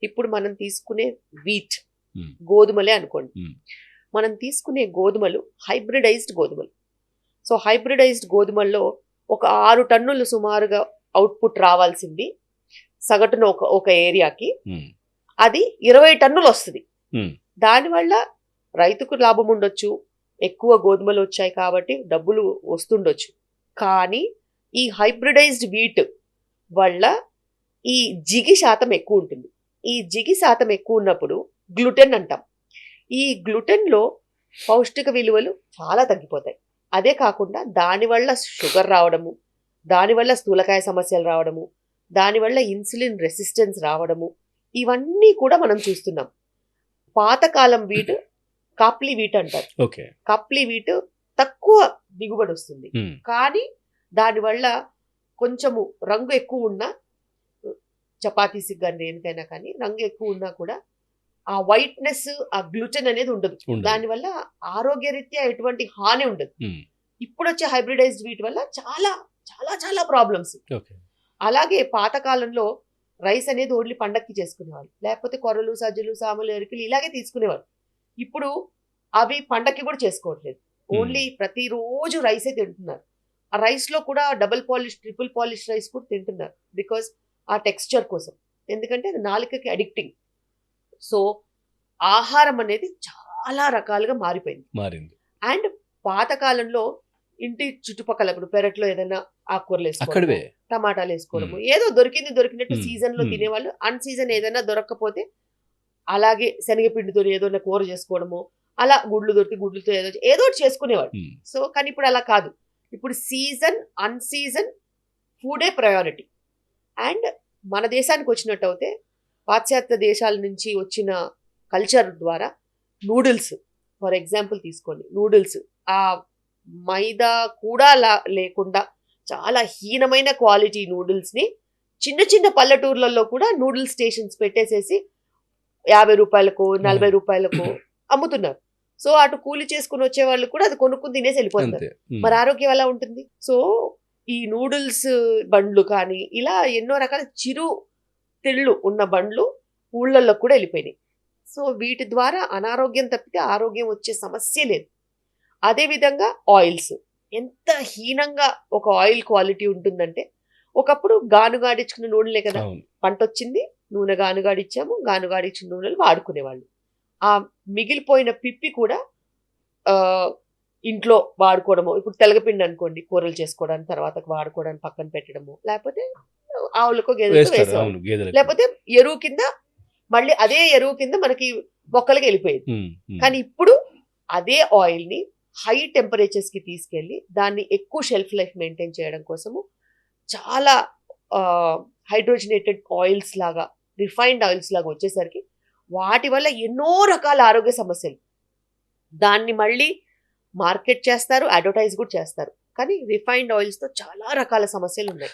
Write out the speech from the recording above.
ఇప్పుడు మనం తీసుకునే వీట్ Hmm. గోధుమలే అనుకోండి. Hmm. మనం తీసుకునే గోధుమలు హైబ్రిడైజ్డ్ గోధుమలు. సో హైబ్రిడైజ్డ్ గోధుమల్లో ఒక 6 టన్నులు సుమారుగా అవుట్పుట్ రావాల్సింది సగటున ఒక ఏరియాకి Hmm. అది 20 టన్నులు వస్తుంది. Hmm. దానివల్ల రైతుకు లాభం ఉండొచ్చు, ఎక్కువ గోధుమలు వచ్చాయి కాబట్టి డబ్బులు వస్తుండొచ్చు. కానీ ఈ హైబ్రిడైజ్డ్ వీట్ వల్ల ఈ జిగి శాతం ఎక్కువ ఉంటుంది. ఈ జిగి శాతం ఎక్కువ ఉన్నప్పుడు గ్లూటెన్ అంటాం. ఈ గ్లూటెన్లో పౌష్టిక విలువలు చాలా తగ్గిపోతాయి. అదే కాకుండా దానివల్ల షుగర్ రావడము, దానివల్ల స్థూలకాయ సమస్యలు రావడము, దానివల్ల ఇన్సులిన్ రెసిస్టెన్స్ రావడము, ఇవన్నీ కూడా మనం చూస్తున్నాం. పాతకాలం వీట్ కాప్లీ వీట్ అంటారు. ఓకే. కాప్లీ వీట్ తక్కువ దిగుబడి వస్తుంది, Hmm. కానీ దానివల్ల కొంచెము రంగు ఎక్కువ ఉన్నా, చపాతీస్కి కానీ దేనికైనా కానీ రంగు ఎక్కువ ఉన్నా కూడా ఆ వైట్నెస్, ఆ గ్లూటెన్ అనేది ఉండదు. ఉండదు. దానివల్ల ఆరోగ్యరీత్యా ఎటువంటి హాని ఉండదు. Hmm. ఇప్పుడు వచ్చే హైబ్రిడైజ్డ్ వీట్ వల్ల చాలా చాలా చాలా ప్రాబ్లమ్స్. ఓకే. అలాగే పాతకాలంలో రైస్ అనేది ఓన్లీ పండక్కి చేసుకునేవాళ్ళు, లేకపోతే కొర్రలు, సజ్జలు, సాములు, ఎరుకలు ఇలాగే తీసుకునేవాళ్ళు. ఇప్పుడు అవి పండక్కి కూడా చేసుకోవట్లేదు. ఓన్లీ ప్రతిరోజు రైసే తింటున్నారు. ఆ రైస్లో కూడా double polish, triple polish rice కూడా తింటున్నారు. బికాస్ ఆ టెక్స్చర్ కోసం, ఎందుకంటే అది నాలుకకి అడిక్టింగ్. సో ఆహారం అనేది చాలా రకాలుగా మారింది. అండ్ పాతకాలంలో ఇంటి చుట్టుపక్కల ఇప్పుడు పెరట్లో ఏదైనా ఆకుకూరలు వేసుకోవడం, అక్కడవే టమాటాలు వేసుకోవడము, ఏదో దొరికినట్టు Hmm. సీజన్ లో Hmm. తినేవాళ్ళు. అన్ సీజన్ ఏదైనా దొరకకపోతే అలాగే శనగపిండితో ఏదైనా కూర చేసుకోవడము, అలా గుడ్లు దొరికి గుడ్లతో ఏదో ఒకటి చేసుకునేవాళ్ళు. Hmm. సో కానీ ఇప్పుడు అలా కాదు. ఇప్పుడు సీజన్ అన్ సీజన్ ఫుడే ప్రయారిటీ. అండ్ మన దేశానికి వచ్చినట్టు అయితే పాశ్చాత్య దేశాల నుంచి వచ్చిన కల్చర్ ద్వారా నూడిల్స్ ఫర్ ఎగ్జాంపుల్ తీసుకోండి. నూడిల్స్ ఆ మైదా కూడా లేకుండా చాలా హీనమైన క్వాలిటీ నూడిల్స్ని చిన్న చిన్న పల్లెటూర్లలో కూడా నూడిల్స్ స్టేషన్స్ పెట్టేసేసి 50 రూపాయలకు 40 రూపాయలకు అమ్ముతున్నారు. సో అటు కూలి చేసుకుని వచ్చే వాళ్ళు కూడా అది కొనుక్కుని తినేసి వెళ్ళిపోతున్నారు. అంతే. Hmm. మరి ఆరోగ్యం ఎలా ఉంటుంది? సో ఈ నూడిల్స్ బండ్లు కానీ ఇలా ఎన్నో రకాల చిరు తిళ్ళు ఉన్న బండ్లు ఊళ్ళల్లో కూడా వెళ్ళిపోయినాయి. సో వీటి ద్వారా అనారోగ్యం తప్పితే ఆరోగ్యం వచ్చే సమస్య లేదు. అదేవిధంగా ఆయిల్స్ ఎంత హీనంగా ఒక ఆయిల్ క్వాలిటీ ఉంటుందంటే, ఒకప్పుడు గానుగాడించుకున్న నూనెలే కదా, అవును. పంట వచ్చింది, నూనె గానుగాడిచ్చాము, గానుగాడిచ్చిన నూనెలు వాడుకునేవాళ్ళు. ఆ మిగిలిపోయిన పిప్పి కూడా ఆ ఇంట్లో వాడుకోవడము. ఇప్పుడు తెలగపిండి అనుకోండి, కూరలు చేసుకోవడానికి, తర్వాత వాడుకోవడానికి పక్కన పెట్టడము, లేకపోతే ఆవులకో గేదెలకో వేస్తారు. వేసేవాళ్ళు. అవును, గేదెలకు. లేకపోతే ఎరువు కింద, మళ్ళీ అదే ఎరువు కింద మనకి మొక్కలకి వెళ్ళిపోయేది. Hmm. Hmm. కానీ ఇప్పుడు అదే ఆయిల్ని హై టెంపరేచర్స్కి తీసుకెళ్ళి దాన్ని ఎక్కువ షెల్ఫ్ లైఫ్ మెయింటైన్ చేయడం కోసము చాలా హైడ్రోజనేటెడ్ ఆయిల్స్ లాగా, రిఫైన్డ్ ఆయిల్స్ లాగా వచ్చేసరికి వాటి వల్ల ఎన్నో రకాల ఆరోగ్య సమస్యలు. దాన్ని మళ్ళీ మార్కెట్ చేస్తారు, అడ్వర్టైజ్ కూడా చేస్తారు. కానీ రిఫైన్డ్ ఆయిల్స్తో చాలా రకాల సమస్యలు ఉన్నాయి.